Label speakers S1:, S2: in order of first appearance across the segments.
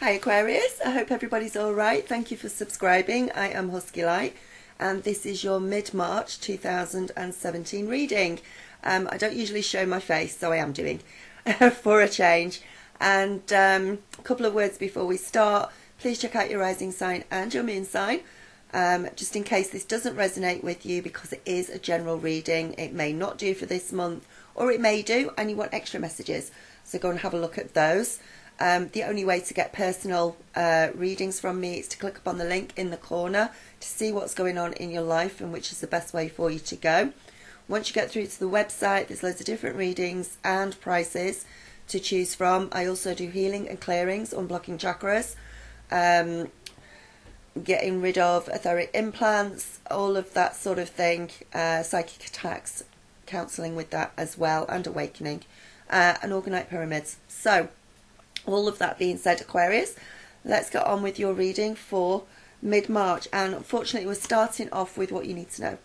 S1: Hi Aquarius, I hope everybody's alright. Thank you for subscribing. I am Husky Light and this is your mid-March 2017 reading. I don't usually show my face, so I am doing for a change. And a couple of words before we start. Please check out your rising sign and your moon sign. Just in case this doesn't resonate with you, because it is a general reading. It may not do for this month, or it may do and you want extra messages. So go and have a look at those. The only way to get personal readings from me is to click upon the link in the corner to see what's going on in your life and which is the best way for you to go. Once you get through to the website, there's loads of different readings and prices to choose from. I also do healing and clearings, unblocking chakras, getting rid of etheric implants, all of that sort of thing, psychic attacks, counselling with that as well, and awakening, and orgonite pyramids. So all of that being said, Aquarius, let's get on with your reading for mid-March. And unfortunately, we're starting off with what you need to know,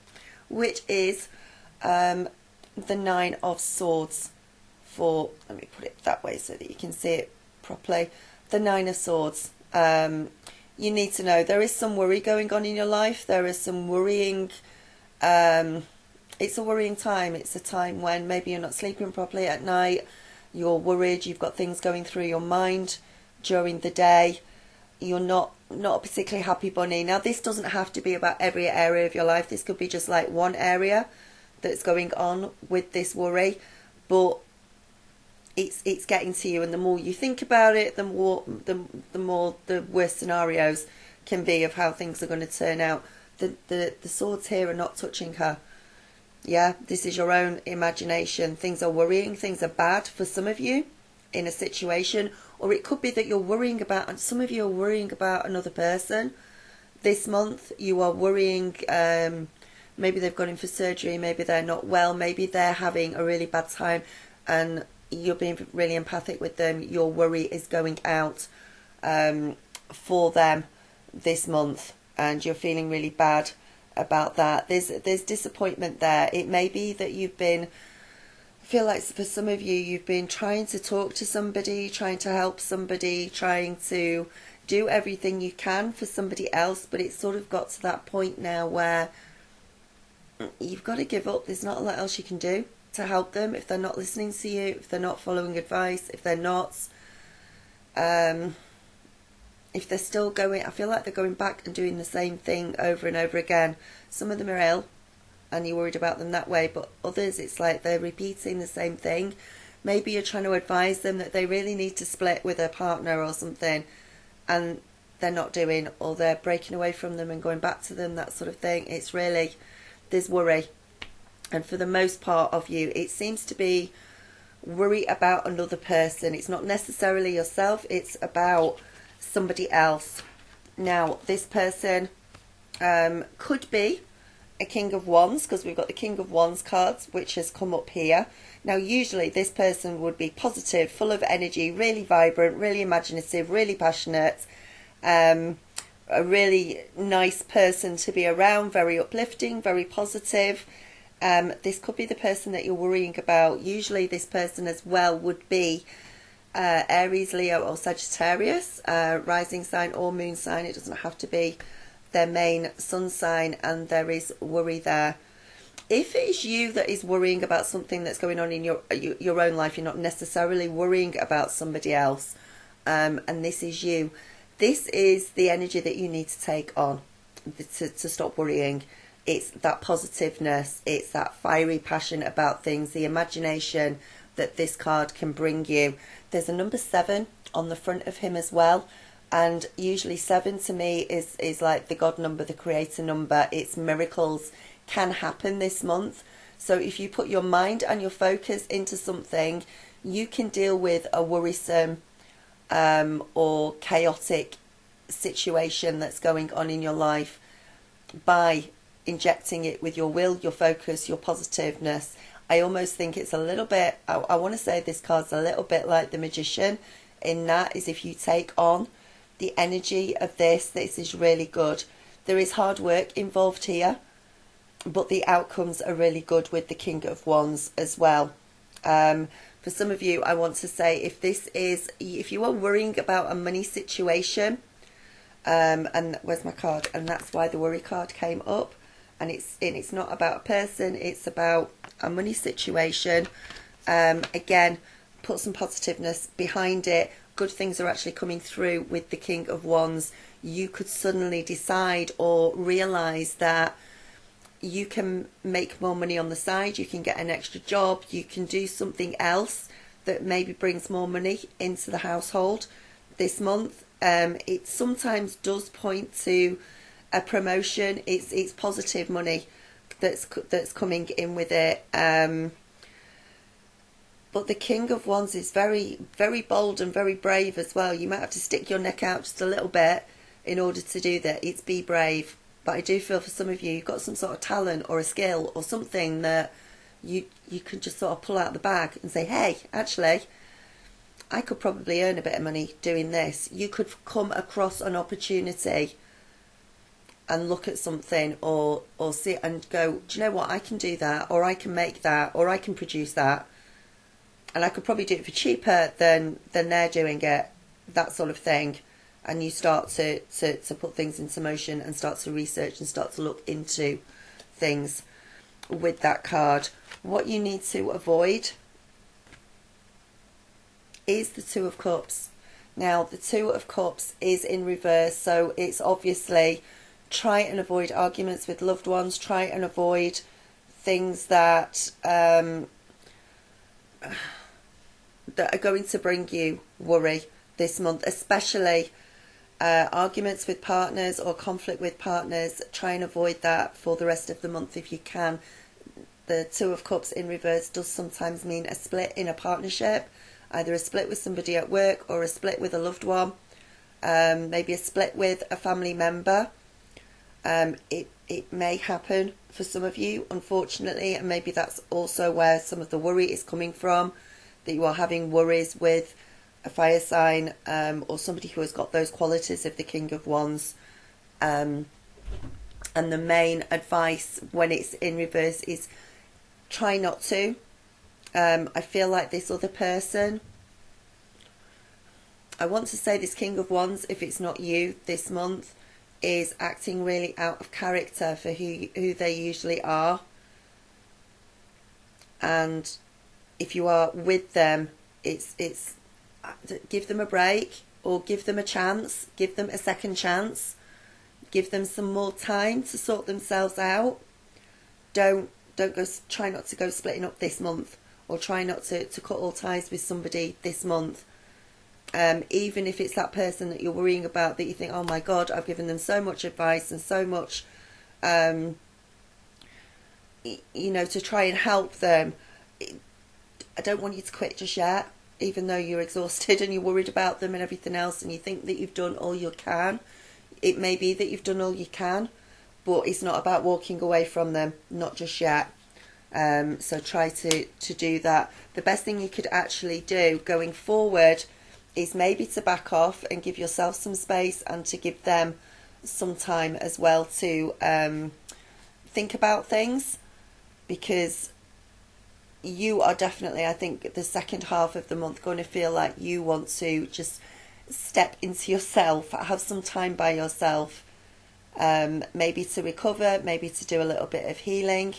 S1: which is the Nine of Swords. For, let me put it that way so that you can see it properly. The Nine of Swords. You need to know there is some worry going on in your life. There is some worrying. It's a worrying time. It's a time when maybe you're not sleeping properly at night. You're worried, you've got things going through your mind during the day. You're not a particularly happy bunny. Now, this doesn't have to be about every area of your life. This could be just like one area that's going on with this worry. But it's getting to you, and the more you think about it, the more the worst scenarios can be of how things are going to turn out. The swords here are not touching her. Yeah, this is your own imagination. Things are worrying, things are bad for some of you in a situation, or it could be that you're worrying about, and some of you are worrying about another person. This month you are worrying, maybe they've gone in for surgery, maybe they're not well, maybe they're having a really bad time and you're being really empathic with them. Your worry is going out for them this month and you're feeling really bad about that. There's disappointment there. It may be that I feel like for some of you, you've been trying to talk to somebody, trying to help somebody, trying to do everything you can for somebody else, but it's sort of got to that point now where you've got to give up. There's not a lot else you can do to help them if they're not listening to you, if they're not following advice, if they're not if they're still going, I feel like they're going back and doing the same thing over and over again. Some of them are ill and you're worried about them that way, but others it's like they're repeating the same thing. Maybe you're trying to advise them that they really need to split with a partner or something and they're not doing, or they're breaking away from them and going back to them, that sort of thing. It's really, there's worry. And for the most part of you, it seems to be worry about another person. It's not necessarily yourself, it's about somebody else. Now, this person could be a King of Wands, because we've got the King of Wands cards, which has come up here. Now, usually this person would be positive, full of energy, really vibrant, really imaginative, really passionate, a really nice person to be around, very uplifting, very positive. This could be the person that you're worrying about. Usually this person as well would be Aries, Leo or Sagittarius, rising sign or moon sign. It doesn't have to be their main sun sign, and there is worry there. If it is you that is worrying about something that's going on in your own life, you're not necessarily worrying about somebody else, and this is you, this is the energy that you need to take on to stop worrying. It's that positiveness, it's that fiery passion about things, the imagination that this card can bring you. There's a number 7 on the front of him as well, and usually 7 to me is like the God number, the creator number. It's miracles can happen this month. So if you put your mind and your focus into something, you can deal with a worrisome or chaotic situation that's going on in your life by injecting it with your will, your focus, your positiveness. I almost think it's a little bit, I want to say this card's a little bit like the Magician, in that is if you take on the energy of this is really good. There is hard work involved here, but the outcomes are really good with the King of Wands as well. For some of you, I want to say, if you are worrying about a money situation, and where's my card? And that's why the worry card came up. And it's not about a person, it's about a money situation. Again, put some positiveness behind it. Good things are actually coming through with the King of Wands. You could suddenly decide or realise that you can make more money on the side, you can get an extra job, you can do something else that maybe brings more money into the household this month. It sometimes does point to a promotion. It's positive money that's coming in with it. But the King of Wands is very, very bold and very brave as well. You might have to stick your neck out just a little bit in order to do that. It's be brave. But I do feel for some of you, you've got some sort of talent or a skill or something that you can just sort of pull out of the bag and say, hey, actually, I could probably earn a bit of money doing this. You could come across an opportunity and look at something or see it and go, do you know what, I can do that, or I can make that, or I can produce that. And I could probably do it for cheaper than they're doing it, that sort of thing. And you start to put things into motion and start to research and start to look into things with that card. What you need to avoid is the Two of Cups. Now, the Two of Cups is in reverse, so it's obviously try and avoid arguments with loved ones, try and avoid things that that are going to bring you worry this month, especially arguments with partners or conflict with partners. Try and avoid that for the rest of the month if you can. The Two of Cups in reverse does sometimes mean a split in a partnership, either a split with somebody at work or a split with a loved one, maybe a split with a family member. It may happen for some of you, unfortunately, and maybe that's also where some of the worry is coming from, that you are having worries with a fire sign or somebody who has got those qualities of the King of Wands. And the main advice when it's in reverse is try not to. I feel like this other person, I want to say this King of Wands, if it's not you this month, is acting really out of character for who they usually are. And if you are with them, it's give them a break, or give them a chance, give them a second chance, give them some more time to sort themselves out. Don't go, try not to go splitting up this month, or try not to cut all ties with somebody this month. Even if it's that person that you're worrying about, that you think, oh my God, I've given them so much advice and so much, to try and help them. I don't want you to quit just yet, even though you're exhausted and you're worried about them and everything else, and you think that you've done all you can. It may be that you've done all you can, but it's not about walking away from them, not just yet. So try to do that. The best thing you could actually do going forward is maybe to back off and give yourself some space, and to give them some time as well to think about things, because you are definitely, I think, the second half of the month going to feel like you want to just step into yourself, have some time by yourself, maybe to recover, maybe to do a little bit of healing.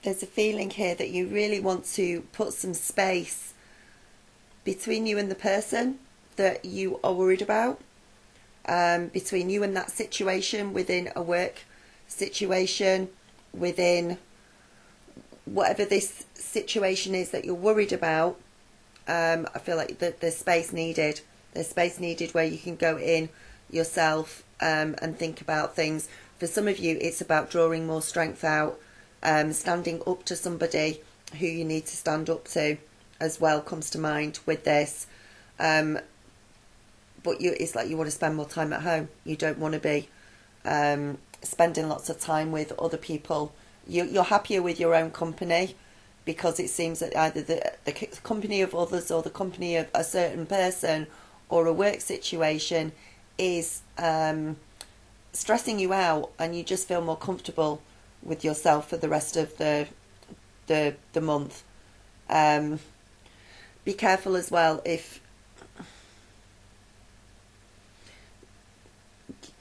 S1: There's a feeling here that you really want to put some space between you and the person that you are worried about, between you and that situation, within a work situation, within whatever this situation is that you're worried about. I feel like there's space needed. There's space needed where you can go in yourself and think about things. For some of you, it's about drawing more strength out, standing up to somebody who you need to stand up to as well comes to mind with this. But it's like you want to spend more time at home. You don't want to be spending lots of time with other people. You're happier with your own company, because it seems that either the company of others or the company of a certain person or a work situation is stressing you out, and you just feel more comfortable with yourself for the rest of the month. be careful as well. If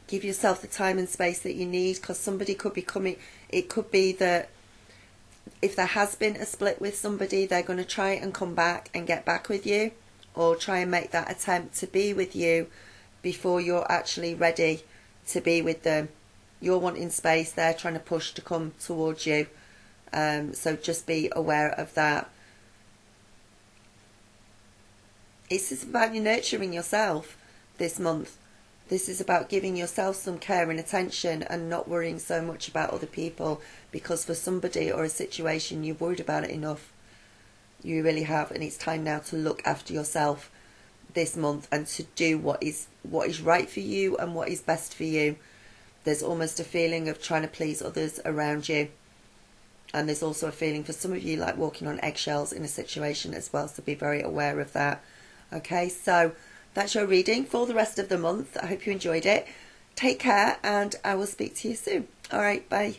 S1: give yourself the time and space that you need, because somebody could be coming. It could be that if there has been a split with somebody, they're going to try and come back and get back with you, or try and make that attempt to be with you before you're actually ready to be with them. You're wanting space, they're trying to push to come towards you. So just be aware of that. It's just about you nurturing yourself this month. This is about giving yourself some care and attention and not worrying so much about other people, because for somebody or a situation you've worried about it enough. You really have, and it's time now to look after yourself this month and to do what is right for you and what is best for you. There's almost a feeling of trying to please others around you, and there's also a feeling for some of you like walking on eggshells in a situation as well, so be very aware of that. Okay, so that's your reading for the rest of the month. I hope you enjoyed it. Take care, and I will speak to you soon. All right, bye.